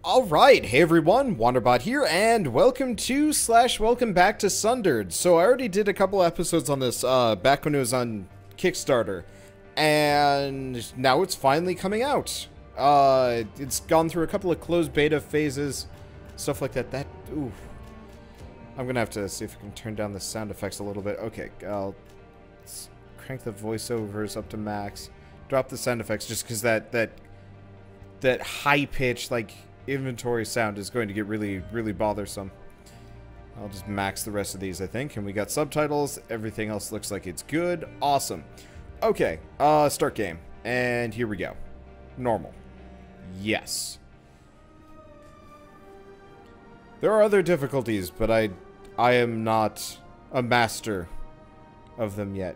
Alright, hey everyone, Wanderbot here, and welcome back to Sundered. So I already did a couple episodes on this, back when it was on Kickstarter, and now it's finally coming out. It's gone through a couple of closed beta phases, stuff like that. Ooh. I'm gonna have to see if I can turn down the sound effects a little bit. Okay, I'll crank the voiceovers up to max. Drop the sound effects just because that high-pitched, like, inventory sound is going to get really bothersome. I'll just max the rest of these, I think. And we got subtitles. Everything else looks like it's good. Awesome. Okay, start game. And here we go. Normal. Yes. There are other difficulties, but I am not a master of them yet.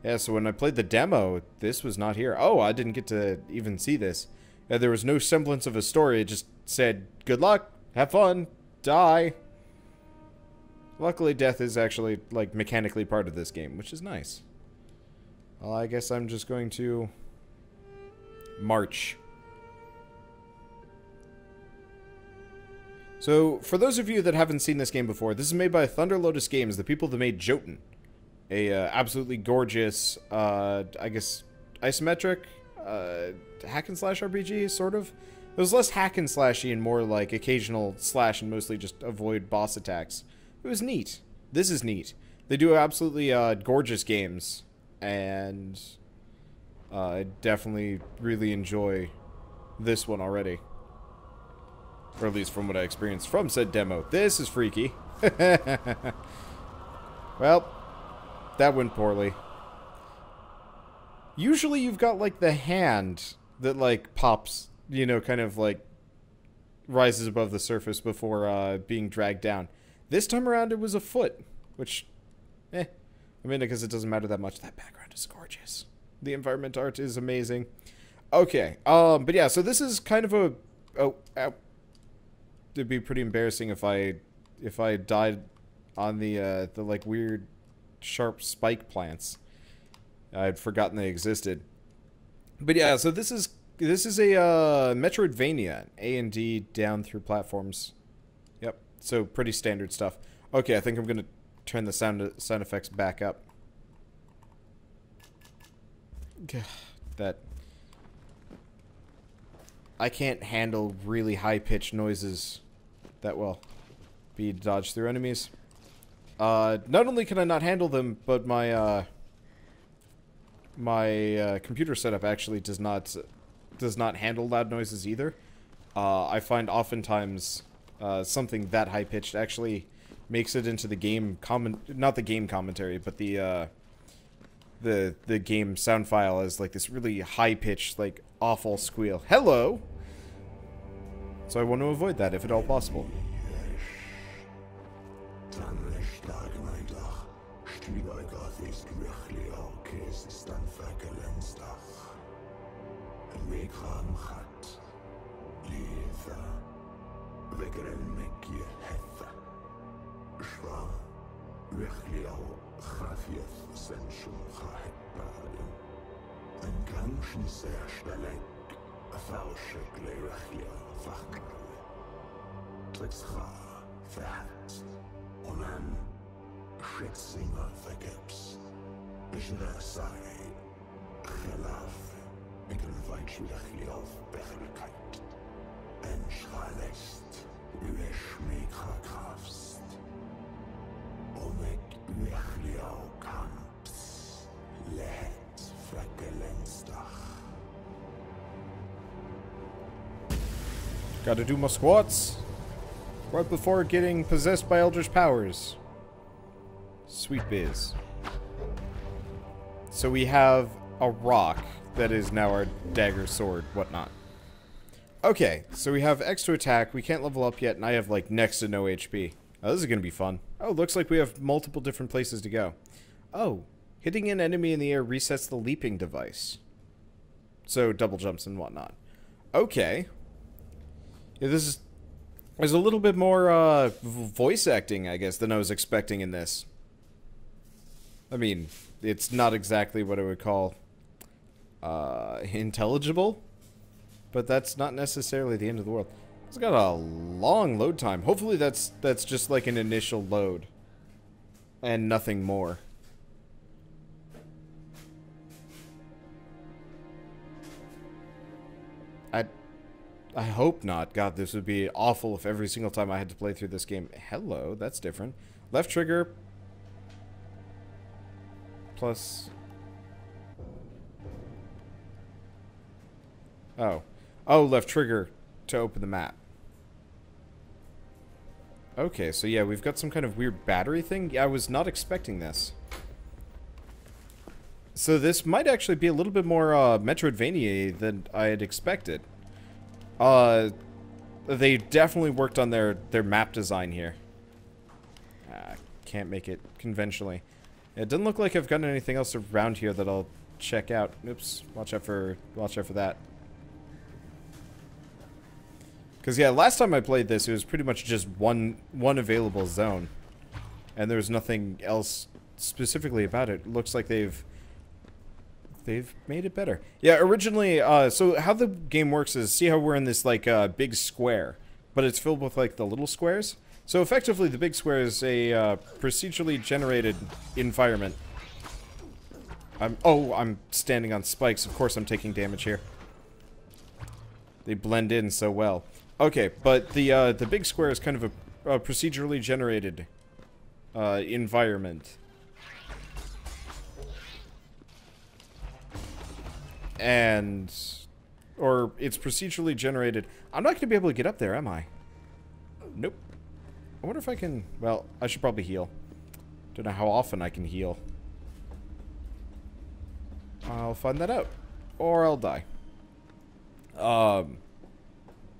Yeah, so when I played the demo, this was not here. Oh, I didn't get to even see this. There was no semblance of a story. It just said, good luck, have fun, die. Luckily, death is actually, like, mechanically part of this game, which is nice. Well, I guess I'm just going to march. So, for those of you that haven't seen this game before, this is made by Thunder Lotus Games, the people that made Jotun. A absolutely gorgeous, I guess, isometric, hack and slash RPG, sort of. It was less hack and slashy and more like occasional slash and mostly just avoid boss attacks. It was neat. This is neat. They do absolutely gorgeous games, and I definitely really enjoy this one already. Or at least from what I experienced from said demo. This is freaky. Well, that went poorly. Usually you've got, like, the hand that, like, pops, you know, kind of, like, rises above the surface before being dragged down. This time around it was a foot, which, I mean, because it doesn't matter that much. That background is gorgeous. The environment art is amazing. Okay, but yeah, so this is kind of a... Oh, ow. It'd be pretty embarrassing if I died on the like, weird, sharp spike plants. I'd forgotten they existed. But yeah, so this is a metroidvania, A and D down through platforms. Yep, so pretty standard stuff. Okay, I think I'm gonna turn the sound effects back up. That I can't handle really high-pitched noises that well. Be dodged through enemies. Not only can I not handle them, but my computer setup actually does not handle loud noises either. I find oftentimes something that high pitched actually makes it into the game not the game commentary, but the game sound file as like this really high pitched, like, awful squeal. Hello. So I want to avoid that if at all possible. Gotta do my squats right before getting possessed by Eldritch powers. Sweet biz. So we have a rock that is now our dagger, sword, whatnot. Okay, so we have extra attack. We can't level up yet, and I have, like, next to no HP. Oh, this is gonna be fun. Oh, looks like we have multiple different places to go. Oh, hitting an enemy in the air resets the leaping device. So, double jumps and whatnot. Okay. Yeah, there's a little bit more voice acting, I guess, than I was expecting in this. I mean, it's not exactly what I would call intelligible, But that's not necessarily the end of the world. It's got a long load time. Hopefully that's just like an initial load. And nothing more. I hope not. God, this would be awful if every single time I had to play through this game. Hello, that's different. Left trigger. Plus... Oh. Oh, left trigger to open the map. Okay, so yeah, we've got some kind of weird battery thing. Yeah, I was not expecting this. So this might actually be a little bit more metroidvania than I had expected. They definitely worked on their map design here. Can't make it conventionally. It doesn't look like I've gotten anything else around here that I'll check out. Oops, watch out for that. Because yeah, last time I played this, it was pretty much just one available zone, and there was nothing else specifically about it. It looks like they've made it better. Yeah, originally, so how the game works is, see how we're in this, like, big square, but it's filled with, like, the little squares? So effectively, the big square is a, procedurally generated environment. I'm standing on spikes. Of course I'm taking damage here. They blend in so well. Okay, but the big square is kind of a procedurally generated, environment. Or it's procedurally generated. I'm not going to be able to get up there, am I? Nope. I wonder if I can... Well, I should probably heal. Don't know how often I can heal. I'll find that out. Or I'll die.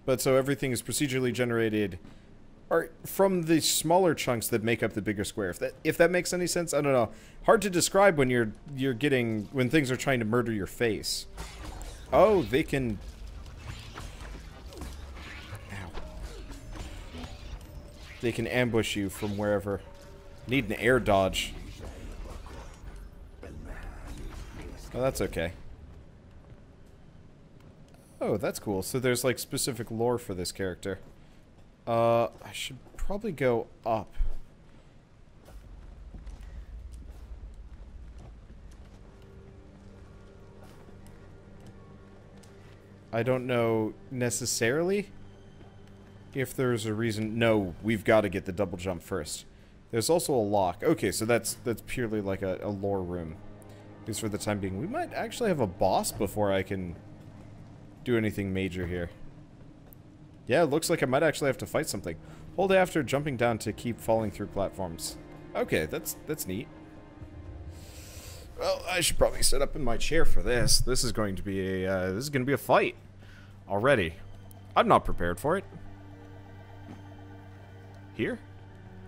But so everything is procedurally generated... Or from the smaller chunks that make up the bigger square. If that makes any sense, I don't know. Hard to describe when when things are trying to murder your face. Oh, they can... Ow. They can ambush you from wherever. Need an air dodge. Oh, that's okay. Oh, that's cool. So there's like specific lore for this character. I should probably go up. I don't know necessarily if there's a reason. No, we've got to get the double jump first. There's also a lock. Okay, so that's purely like a lore room. At least for the time being. We might actually have a boss before I can do anything major here. Yeah, it looks like I might actually have to fight something. Hold after jumping down to keep falling through platforms. Okay, that's neat. Well, I should probably sit up in my chair for this. This is going to be a fight already. I'm not prepared for it. Here?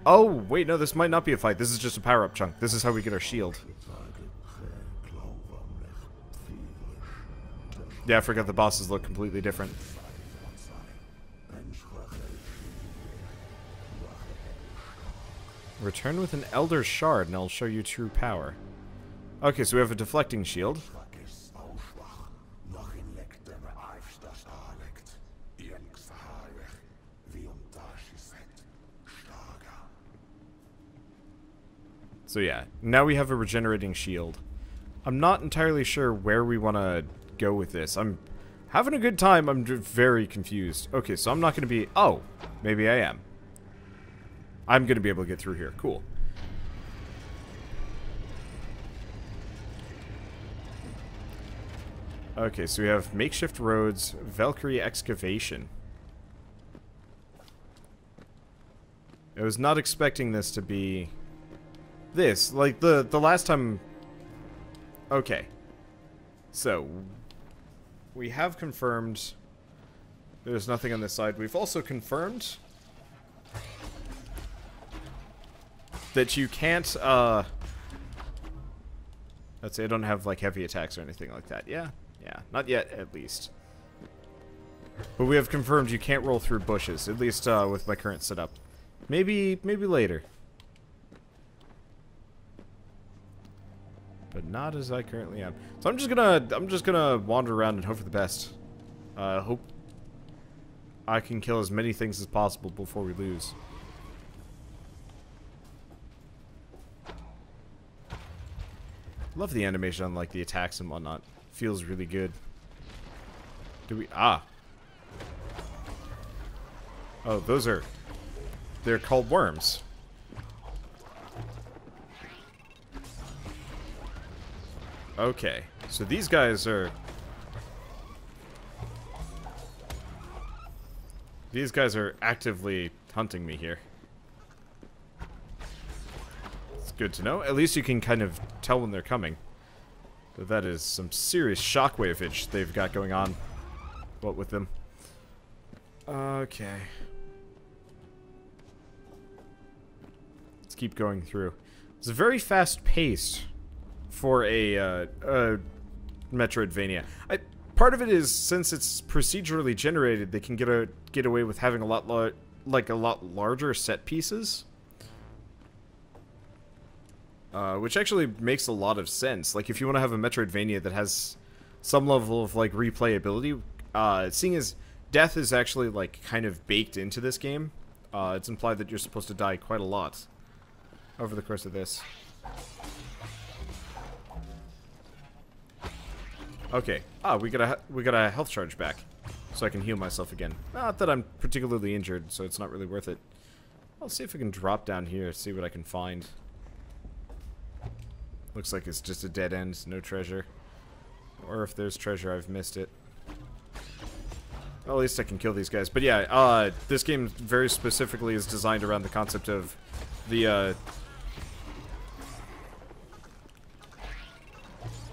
Oh, wait, no, this might not be a fight. This is just a power-up chunk. This is how we get our shield. Yeah, I forgot the bosses look completely different. Return with an Elder Shard, and I'll show you true power. Okay, so we have a Deflecting Shield. So yeah, now we have a regenerating shield. I'm not entirely sure where we want to go with this. I'm having a good time. I'm very confused. Okay, so I'm not going to be... Oh, maybe I am. I'm going to be able to get through here. Cool. Okay, so we have makeshift roads, Valkyrie excavation. I was not expecting this to be this. Like, the last time... Okay. So, we have confirmed there's nothing on this side. We've also confirmed that you can't, let's say I don't have, like, heavy attacks or anything like that. Yeah, not yet, at least. But we have confirmed you can't roll through bushes, at least, with my current setup. Maybe later. But not as I currently am. So I'm just gonna wander around and hope for the best. Hope I can kill as many things as possible before we lose. Love the animation on like the attacks and whatnot. Feels really good. Do we... Ah. Oh, those are... They're called worms. Okay. So these guys are... These guys are actively hunting me here. It's good to know. At least you can kind of tell when they're coming. But that is some serious shockwaveage they've got going on. What with them? Okay. Let's keep going through. It's very fast paced for a metroidvania. Part of it is, since it's procedurally generated, they can get away with having a lot larger set pieces, which actually makes a lot of sense. Like, if you want to have a metroidvania that has some level of like replayability, seeing as death is actually like kind of baked into this game, it's implied that you're supposed to die quite a lot over the course of this. Okay. Ah, we got a health charge back, so I can heal myself again. Not that I'm particularly injured, so it's not really worth it. I'll see if I can drop down here, see what I can find. Looks like it's just a dead end, no treasure. Or if there's treasure, I've missed it. Well, at least I can kill these guys. But yeah, this game very specifically is designed around the concept of the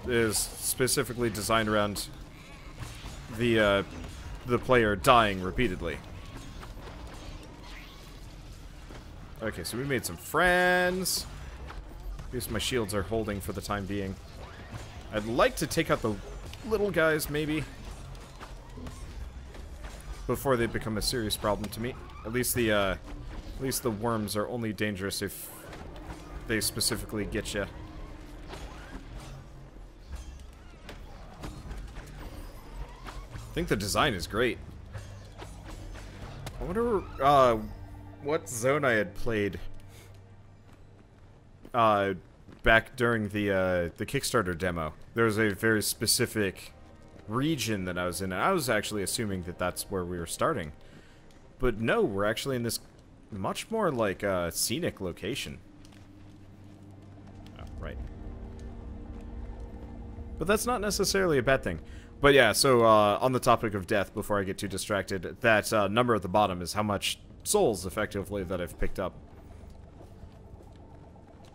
is specifically designed around the player dying repeatedly. Okay, so we made some friends. At least my shields are holding for the time being. I'd like to take out the little guys, maybe, before they become a serious problem to me. At least the worms are only dangerous if they specifically get you. I think the design is great. I wonder what zone I had played back during the Kickstarter demo. There was a very specific region that I was in, and I was actually assuming that that's where we were starting. But no, we're actually in this much more like scenic location. Oh, right. But that's not necessarily a bad thing. But yeah, so on the topic of death, before I get too distracted, that number at the bottom is how much souls, effectively, that I've picked up.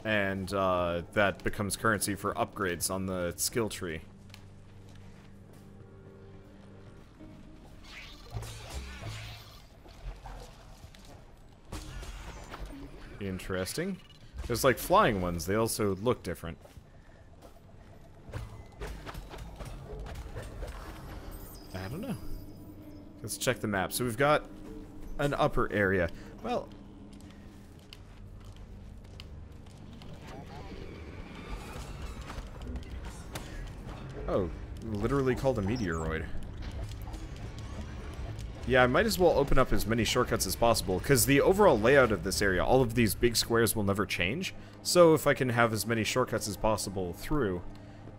And that becomes currency for upgrades on the skill tree. Interesting. There's like flying ones, they also look different. I don't know. Let's check the map. So we've got an upper area. Well, oh, literally called a meteoroid. Yeah, I might as well open up as many shortcuts as possible, because the overall layout of this area, all of these big squares will never change. So if I can have as many shortcuts as possible through,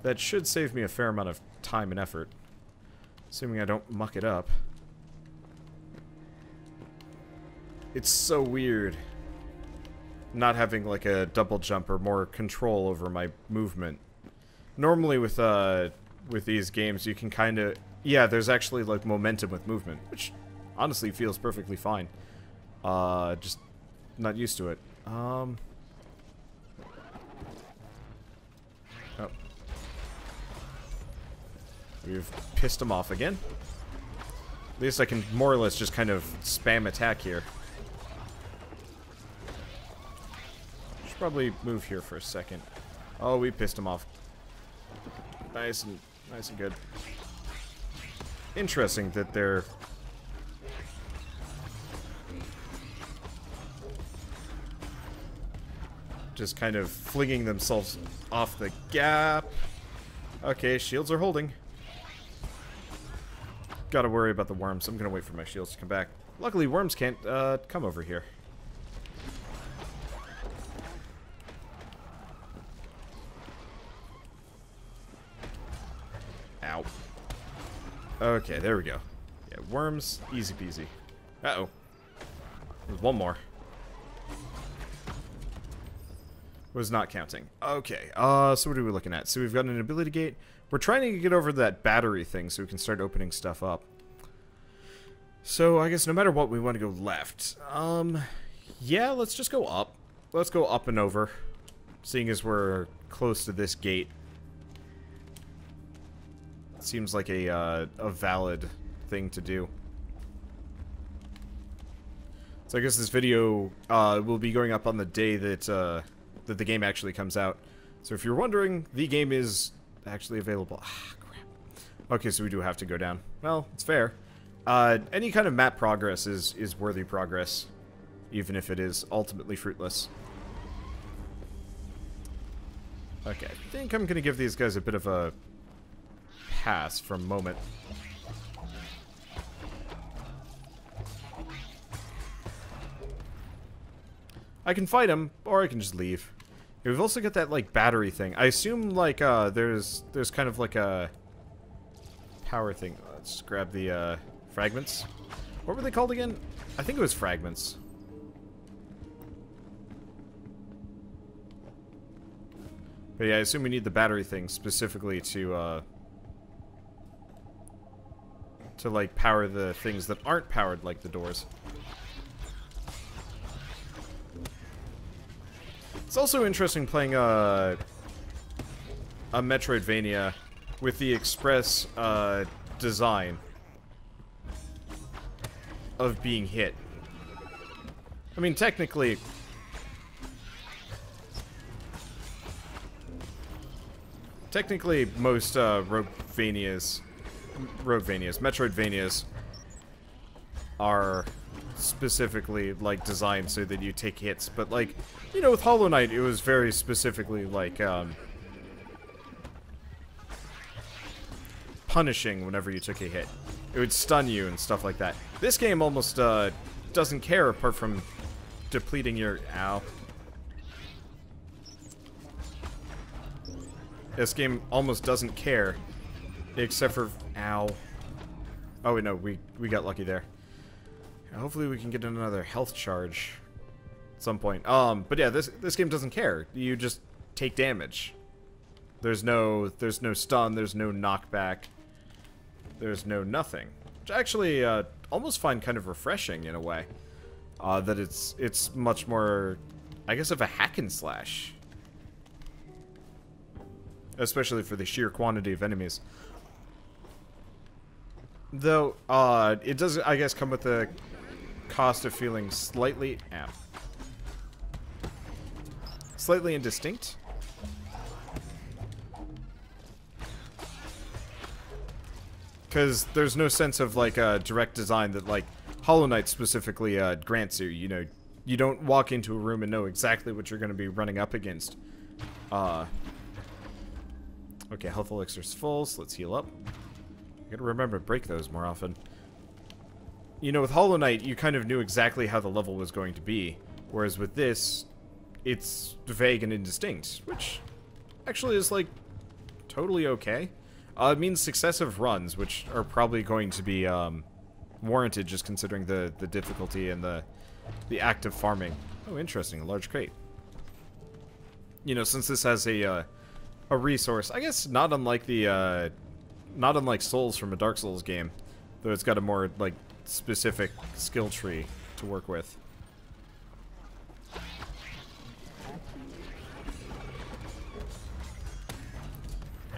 that should save me a fair amount of time and effort. Assuming I don't muck it up. It's so weird not having like a double jump or more control over my movement. Normally with these games you can kind of... Yeah, there's actually like momentum with movement, which honestly feels perfectly fine. Just not used to it. Oh. We've pissed him off again. At least I can more or less just kind of spam attack here. Should probably move here for a second. Oh, we pissed him off. Nice and good. Interesting that they're just kind of flinging themselves off the gap. Okay, shields are holding. gotta worry about the worms. I'm gonna wait for my shields to come back. Luckily, worms can't come over here. Ow. Okay, there we go. Yeah, worms, easy peasy. Uh-oh. There's one more. Was not counting. Okay, so what are we looking at? So we've got an ability gate. We're trying to get over that battery thing so we can start opening stuff up. So I guess no matter what, we want to go left. Yeah, let's just go up. Let's go up and over, seeing as we're close to this gate. Seems like a valid thing to do. So I guess this video will be going up on the day that that the game actually comes out. So if you're wondering, the game is actually available. Ah, crap. Okay, so we do have to go down. Well, it's fair. Any kind of map progress is worthy progress, even if it is ultimately fruitless. Okay, I think I'm gonna give these guys a bit of a pass for a moment. I can fight him, or I can just leave. Yeah, we've also got that, like, battery thing. I assume, like, there's kind of like a power thing. Let's grab the, fragments. What were they called again? I think it was fragments. But yeah, I assume we need the battery thing specifically to like, power the things that aren't powered, like the doors. It's also interesting playing a metroidvania with the express design of being hit. I mean, technically, most Metroidvanias are specifically, like, designed so that you take hits, but, like, you know, with Hollow Knight, it was very specifically, like, punishing whenever you took a hit. It would stun you and stuff like that. This game almost, doesn't care apart from depleting your... Ow. This game almost doesn't care, except for... Ow. Oh, wait, no, we got lucky there. Hopefully we can get another health charge at some point. But yeah, this game doesn't care. You just take damage. There's no stun, there's no knockback. There's no nothing. Which I actually almost find kind of refreshing in a way. That it's much more, I guess, of a hack and slash. Especially for the sheer quantity of enemies. Though, it does, I guess, come with the cost of feeling slightly... Ow. Slightly indistinct. Because there's no sense of, like, direct design that, like, Hollow Knight specifically grants you. You know, you don't walk into a room and know exactly what you're going to be running up against. Okay, health elixir's full, so let's heal up. I gotta remember to break those more often. You know, with Hollow Knight, you kind of knew exactly how the level was going to be. Whereas with this, it's vague and indistinct. Which actually is, like, totally okay. It means successive runs, which are probably going to be warranted just considering the difficulty and the act of farming. Oh, interesting. A large crate. You know, since this has a resource, I guess not unlike the... not unlike Souls from a Dark Souls game, though it's got a more, like, specific skill tree to work with.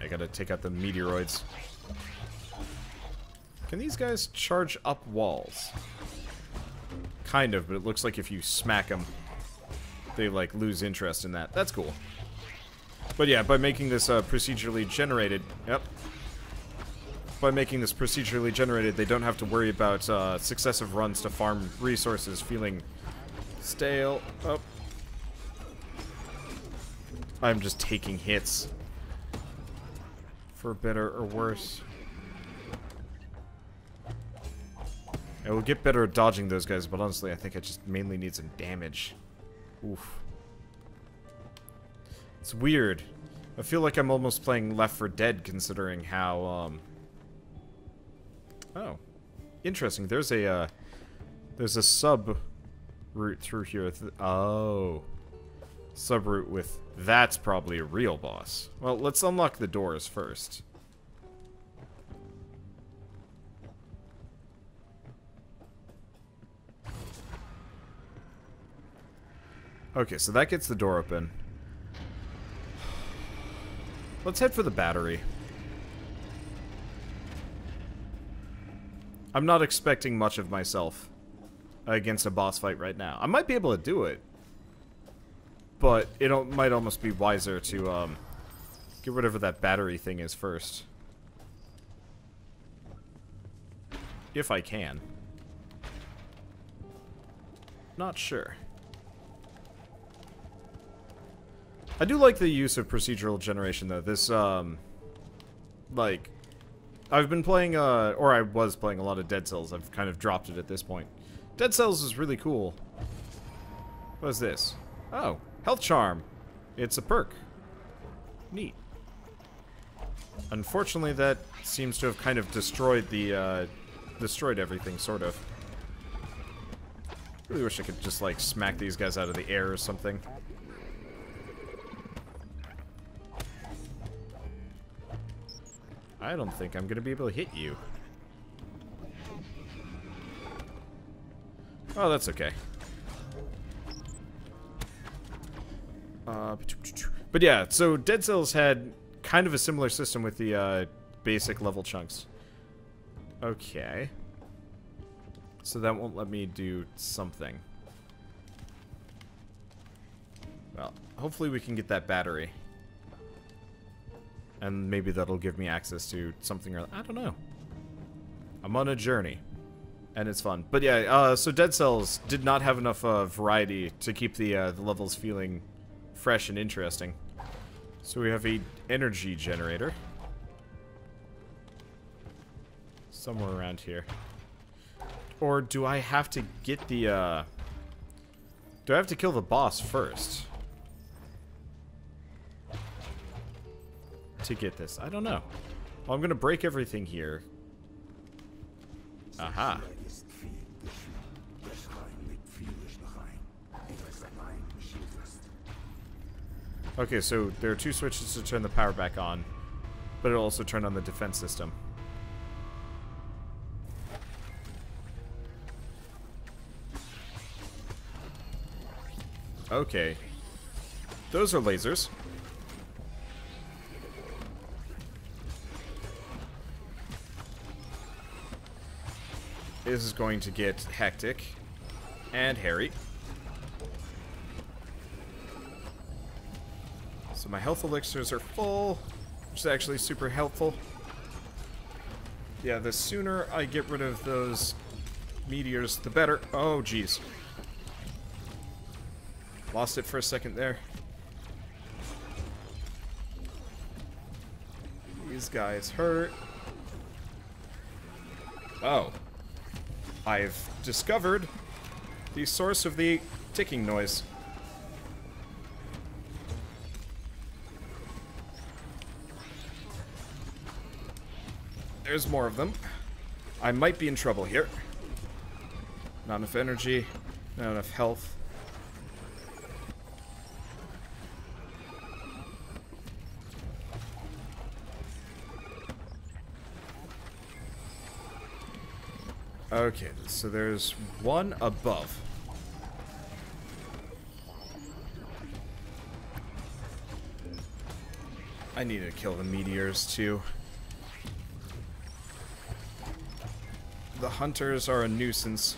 I gotta take out the meteoroids. Can these guys charge up walls? Kind of, but it looks like if you smack them, they, like, lose interest in that. That's cool. But yeah, by making this procedurally generated... Yep. By making this procedurally generated, they don't have to worry about successive runs to farm resources feeling stale. Oh. I'm just taking hits. For better or worse. I will get better at dodging those guys, but honestly, I think I just mainly need some damage. Oof. It's weird. I feel like I'm almost playing Left 4 Dead, considering how, Oh. Interesting. There's a sub route through here. Oh. Sub route with... That's probably a real boss. Well, let's unlock the doors first. Okay, so that gets the door open. Let's head for the battery. I'm not expecting much of myself against a boss fight right now. I might be able to do it, but it might almost be wiser to get whatever that battery thing is first. If I can. Not sure. I do like the use of procedural generation, though. This, like, I've been playing, or I was playing a lot of Dead Cells. I've kind of dropped it at this point. Dead Cells is really cool. What is this? Oh, Health Charm. It's a perk. Neat. Unfortunately, that seems to have kind of destroyed the, destroyed everything, sort of. Really wish I could just, like, smack these guys out of the air or something. I don't think I'm gonna be able to hit you. Oh, that's okay. But yeah, so Dead Cells had kind of a similar system with the basic level chunks. Okay. So that won't let me do something. Well, hopefully we can get that battery. And maybe that'll give me access to something or... I don't know. I'm on a journey. And it's fun. But yeah, so Dead Cells did not have enough variety to keep the levels feeling fresh and interesting. So we have a energy generator. Somewhere around here. Or do I have to get the... Do I have to kill the boss first? To get this. I don't know. Well, I'm gonna break everything here. Aha. Okay, so there are two switches to turn the power back on, but it'll also turn on the defense system. Okay. Those are lasers. This is going to get hectic and hairy. So my health elixirs are full, which is actually super helpful. Yeah, the sooner I get rid of those meteors, the better. Oh, jeez. Lost it for a second there. These guys hurt. Oh. I've discovered the source of the ticking noise. There's more of them. I might be in trouble here. Not enough energy, not enough health. Okay, so there's one above. I need to kill the meteors too. The hunters are a nuisance.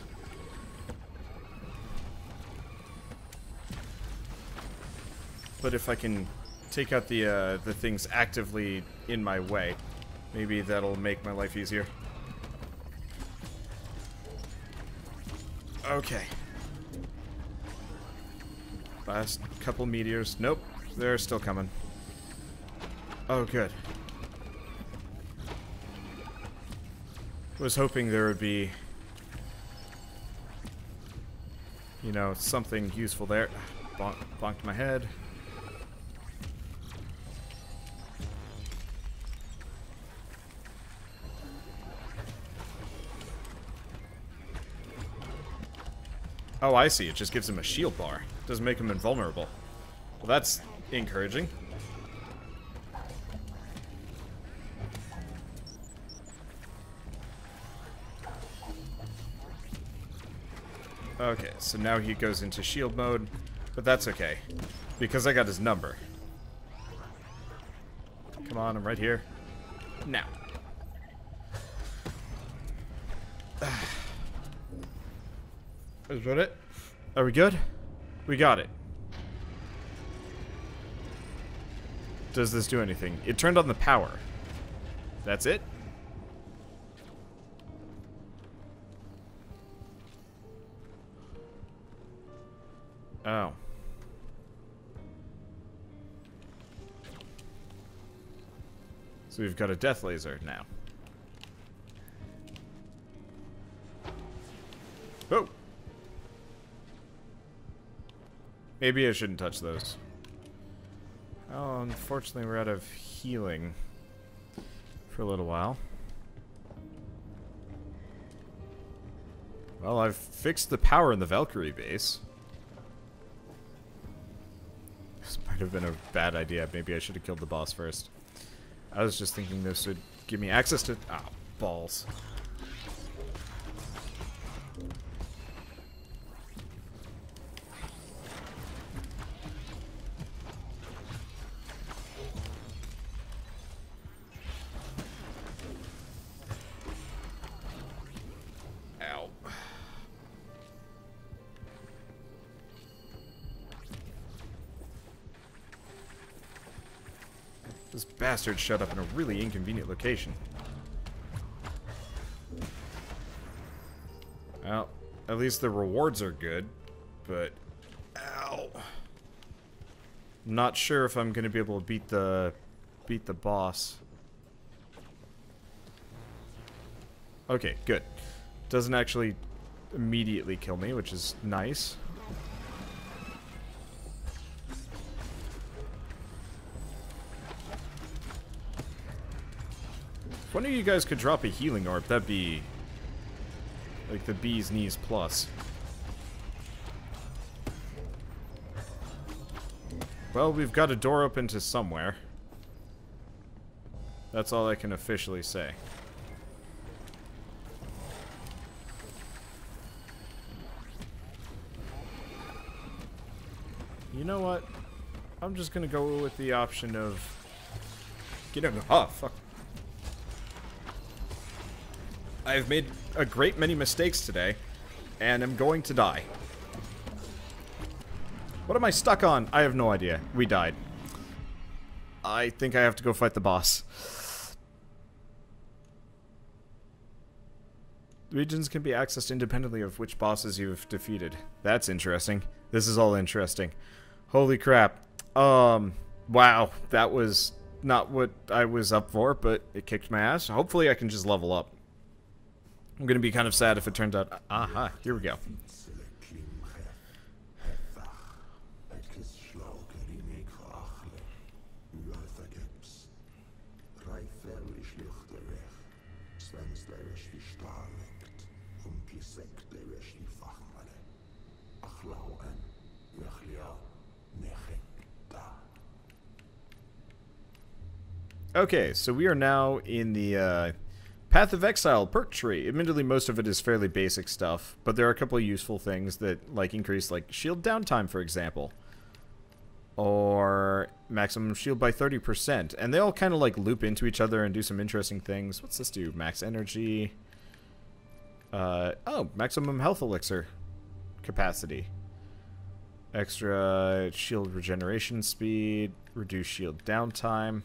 But if I can take out the things actively in my way, maybe that'll make my life easier. Okay. Last couple meteors. Nope. They're still coming. Oh, good. Was hoping there would be you know, something useful there. Bonked my head. Oh, I see. It just gives him a shield bar. Doesn't make him invulnerable. Well, that's encouraging. Okay, so now he goes into shield mode, but that's okay, because I got his number. Come on, I'm right here. Now. Is that it? Are we good? We got it. Does this do anything? It turned on the power. That's it? Oh. So we've got a death laser now. Oh! Maybe I shouldn't touch those. Oh, unfortunately we're out of healing for a little while. Well, I've fixed the power in the Valkyrie base. This might have been a bad idea. Maybe I should have killed the boss first. I was just thinking this would give me access to... Ah, balls. Ow. This bastard showed up in a really inconvenient location. Well, at least the rewards are good, but... Ow. Not sure if I'm gonna be able to beat the boss. Okay, good. Doesn't actually immediately kill me, which is nice. If one of you guys could drop a healing orb, that'd be like the bee's knees plus. Well, we've got a door open to somewhere. That's all I can officially say. You know what? I'm just gonna go with the option of... Get him. Oh, fuck. I've made a great many mistakes today, and I'm going to die. What am I stuck on? I have no idea. We died. I think I have to go fight the boss. Regions can be accessed independently of which bosses you've defeated. That's interesting. This is all interesting. Holy crap. Wow. That was not what I was up for, but it kicked my ass. Hopefully I can just level up. I'm gonna be kind of sad if it turns out... Aha, here we go. Okay, so we are now in the Path of Exile perk tree. Admittedly, most of it is fairly basic stuff, but there are a couple of useful things that like increase like shield downtime, for example, or maximum shield by 30%, and they all kind of like loop into each other and do some interesting things. What's this do? Max energy. Oh, maximum health elixir capacity. Extra shield regeneration speed. Reduce shield downtime.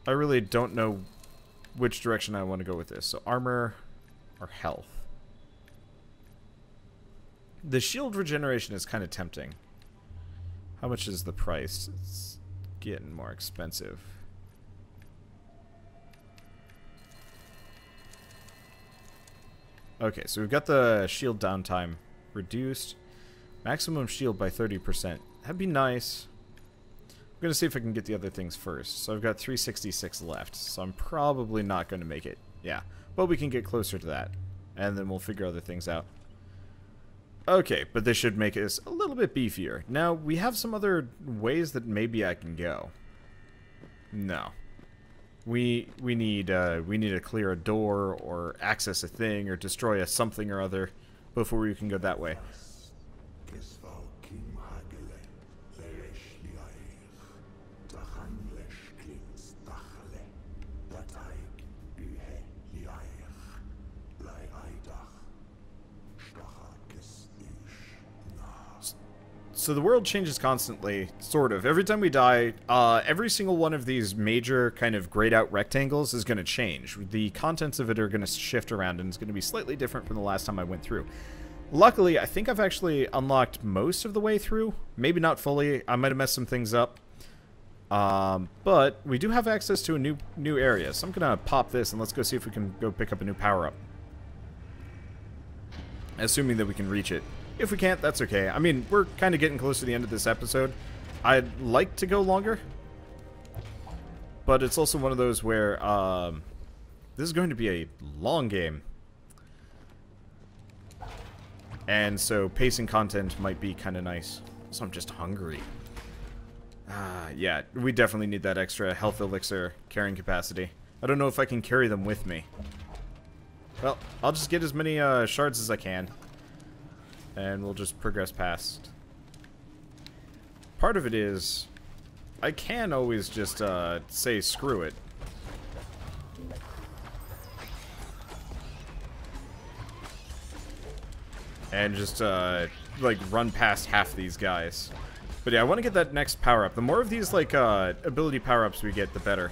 I really don't know which direction I want to go with this. So armor or health. The shield regeneration is kind of tempting. How much is the price? It's getting more expensive. Okay, so we've got the shield downtime reduced. Maximum shield by 30%. That'd be nice. I'm going to see if I can get the other things first. So I've got 366 left, so I'm probably not going to make it. Yeah, but we can get closer to that, and then we'll figure other things out. Okay, but this should make us a little bit beefier. Now, we have some other ways that maybe I can go. No. We need to clear a door or access a thing or destroy a something or other before we can go that way. So the world changes constantly, sort of. Every time we die, every single one of these major kind of grayed out rectangles is going to change. The contents of it are going to shift around, and it's going to be slightly different from the last time I went through. Luckily, I think I've actually unlocked most of the way through. Maybe not fully. I might have messed some things up. But we do have access to a new area. So I'm going to pop this, and let's go see if we can go pick up a new power-up. Assuming that we can reach it. If we can't, that's okay. I mean, we're kind of getting close to the end of this episode. I'd like to go longer. But it's also one of those where, this is going to be a long game. And so pacing content might be kind of nice. So I'm just hungry. Yeah, we definitely need that extra health elixir carrying capacity. I don't know if I can carry them with me. Well, I'll just get as many shards as I can. And we'll just progress past. Part of it is, I can always just say screw it. And just like run past half these guys. But yeah, I want to get that next power up. The more of these like ability power ups we get, the better.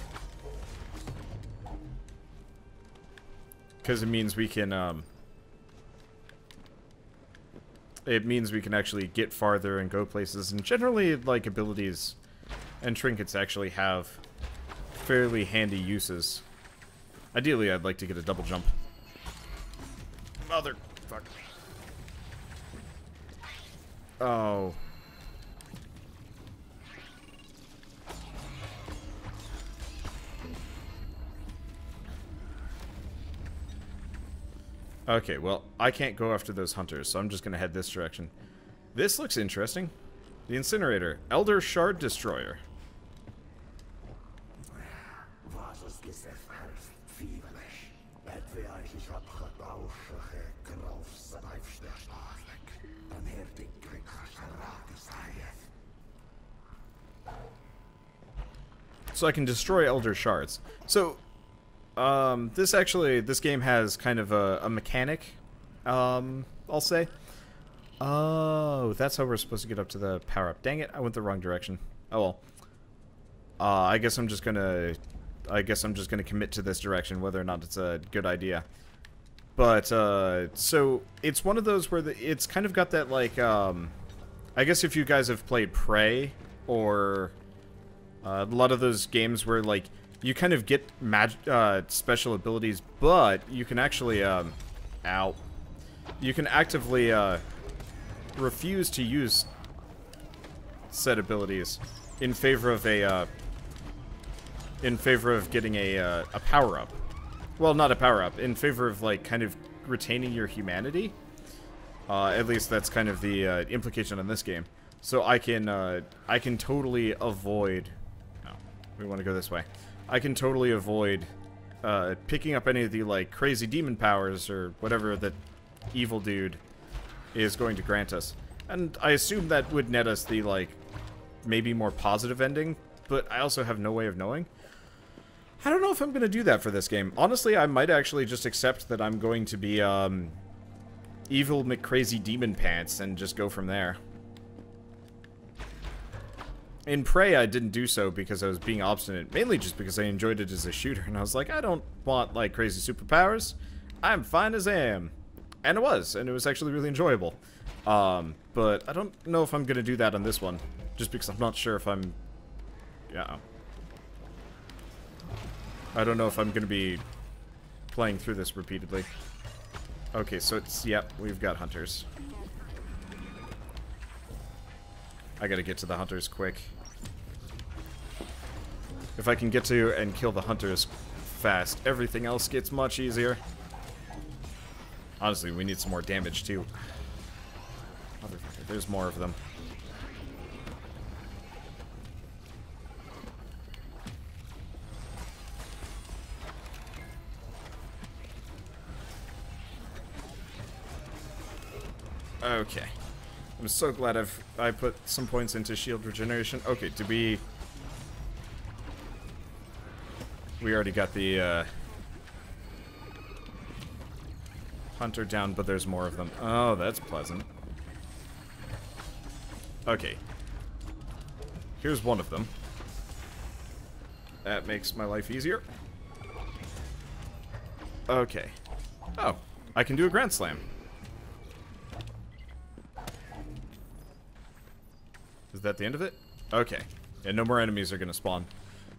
Because it means we can actually get farther and go places, and generally, like, abilities and trinkets actually have fairly handy uses. Ideally, I'd like to get a double jump. Motherfucker. Oh. Okay, well, I can't go after those hunters, so I'm just going to head this direction. This looks interesting. The Incinerator. Elder Shard Destroyer. So I can destroy Elder Shards. So, this game has kind of a mechanic, I'll say. Oh, that's how we're supposed to get up to the power-up. Dang it, I went the wrong direction. Oh well. I guess I'm just gonna commit to this direction, whether or not it's a good idea. But, so, it's one of those where it's kind of got that, like, I guess if you guys have played Prey, or, a lot of those games where, like, you kind of get special abilities, but you can actually, you can actively, refuse to use said abilities in favor of getting a power-up. Well, not a power-up, in favor of, like, kind of retaining your humanity. At least that's kind of the implication on this game. So I can totally avoid... No, we want to go this way. I can totally avoid picking up any of the, like, crazy demon powers or whatever that evil dude is going to grant us. And I assume that would net us the, like, maybe more positive ending, but I also have no way of knowing. I don't know if I'm going to do that for this game. Honestly, I might actually just accept that I'm going to be, evil McCrazy Demon Pants and just go from there. In Prey, I didn't do so because I was being obstinate, mainly just because I enjoyed it as a shooter, and I was like, I don't want, like, crazy superpowers. I'm fine as I am. And it was actually really enjoyable. But I don't know if I'm going to do that on this one, just because I'm not sure if I'm... Yeah. I don't know if I'm going to be playing through this repeatedly. Okay, so it's... Yep, we've got hunters. I gotta get to the hunters quick. If I can get to and kill the hunters fast, everything else gets much easier. Honestly, we need some more damage, too. Motherfucker, there's more of them. Okay. I'm so glad I put some points into shield regeneration. Okay, to be... We already got the, hunter down, but there's more of them. Oh, that's pleasant. Okay. Here's one of them. That makes my life easier. Okay. Oh, I can do a Grand Slam. Is that the end of it? Okay. And no more enemies are gonna spawn.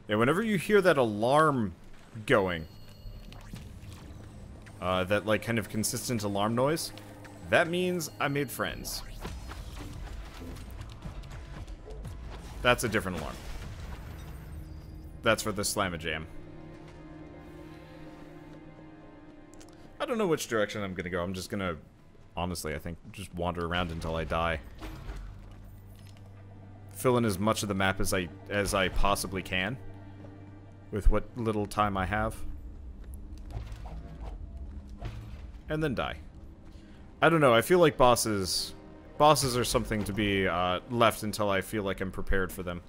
Yeah, whenever you hear that alarm going, that, like, kind of consistent alarm noise, that means I made friends. That's a different alarm. That's for the Slam-a-Jam. I don't know which direction I'm gonna go. I'm just gonna, honestly, I think, just wander around until I die. Fill in as much of the map as I possibly can with what little time I have. And then die. I don't know, I feel like bosses are something to be left until I feel like I'm prepared for them.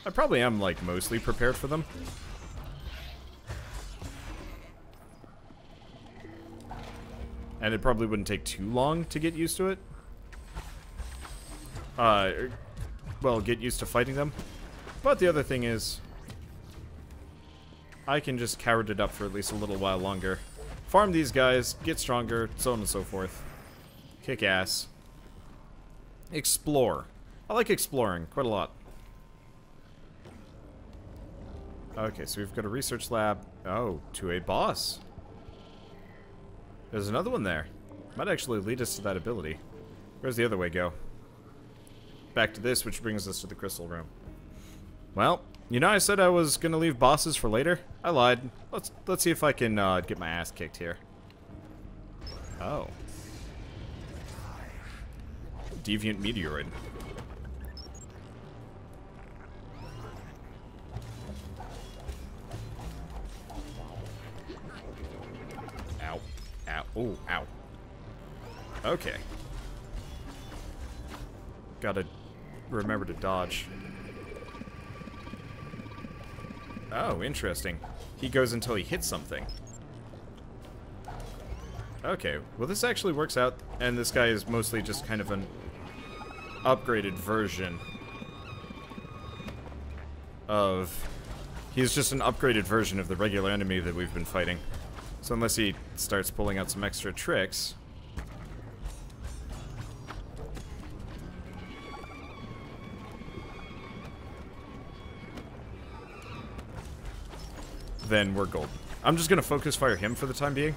I probably am, like, mostly prepared for them. And it probably wouldn't take too long to get used to it. Well, get used to fighting them. But the other thing is, I can just coward it up for at least a little while longer. Farm these guys, get stronger, so on and so forth. Kick ass. Explore. I like exploring quite a lot. Okay, so we've got a research lab. Oh, to a boss. There's another one there. Might actually lead us to that ability. Where's the other way go? Back to this, which brings us to the crystal room. Well, you know I said I was gonna leave bosses for later? I lied. Let's see if I can get my ass kicked here. Oh. Deviant meteoroid. Ow. Ow. Ooh, ow. Okay. Gotta remember to dodge. Oh, interesting. He goes until he hits something. Okay, well this actually works out, and this guy is mostly just kind of an upgraded version of... He's just an upgraded version of the regular enemy that we've been fighting. So unless he starts pulling out some extra tricks... then we're golden. I'm just gonna focus fire him for the time being.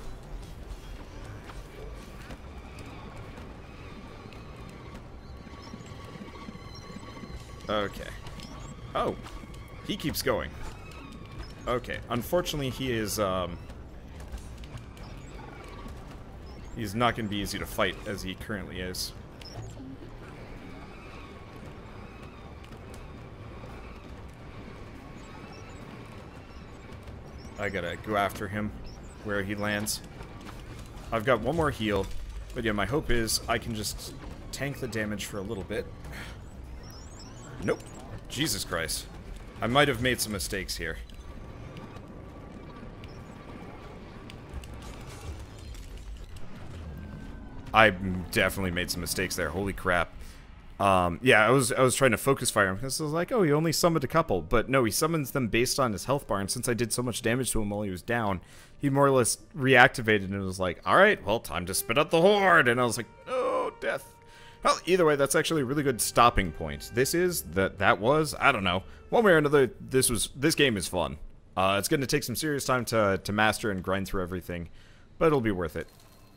Okay. Oh. He keeps going. Okay. Unfortunately, he is, he's not gonna be easy to fight as he currently is. I gotta go after him where he lands. I've got one more heal, but yeah, my hope is I can just tank the damage for a little bit. Nope. Jesus Christ. I might have made some mistakes here. I definitely made some mistakes there. Holy crap. Yeah, I was trying to focus fire him because I was like, oh, he only summoned a couple. But no, he summons them based on his health bar, and since I did so much damage to him while he was down, he more or less reactivated and was like, alright, well, time to spit out the horde. And I was like, oh, death. Well, either way, that's actually a really good stopping point. This is, that was, I don't know. One way or another, this game is fun. It's going to take some serious time to master and grind through everything. but it'll be worth it.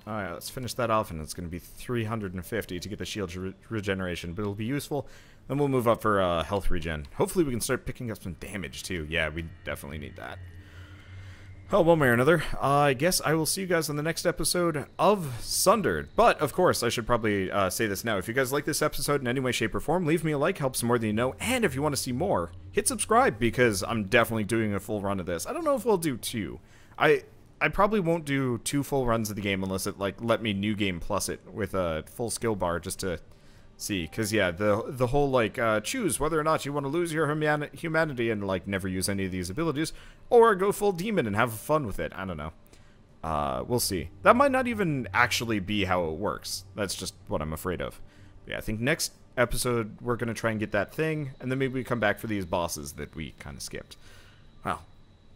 Alright, let's finish that off, and it's going to be 350 to get the shield regeneration, but it'll be useful. Then we'll move up for health regen. Hopefully we can start picking up some damage, too. Yeah, we definitely need that. Oh, one way or another, I guess I will see you guys on the next episode of Sundered. But, of course, I should probably say this now. If you guys like this episode in any way, shape, or form, leave me a like, helps more than you know. And if you want to see more, hit subscribe, because I'm definitely doing a full run of this. I don't know if we'll do 2. I probably won't do 2 full runs of the game unless it, like, let me new game plus it with a full skill bar just to see. Because, yeah, the whole, like, choose whether or not you want to lose your humanity and, like, never use any of these abilities, or go full demon and have fun with it. I don't know. We'll see. That might not even actually be how it works. That's just what I'm afraid of. But yeah, I think next episode we're going to try and get that thing, and then maybe we come back for these bosses that we kind of skipped. Well,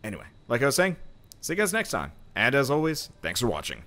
anyway, like I was saying, see you guys next time. And as always, thanks for watching.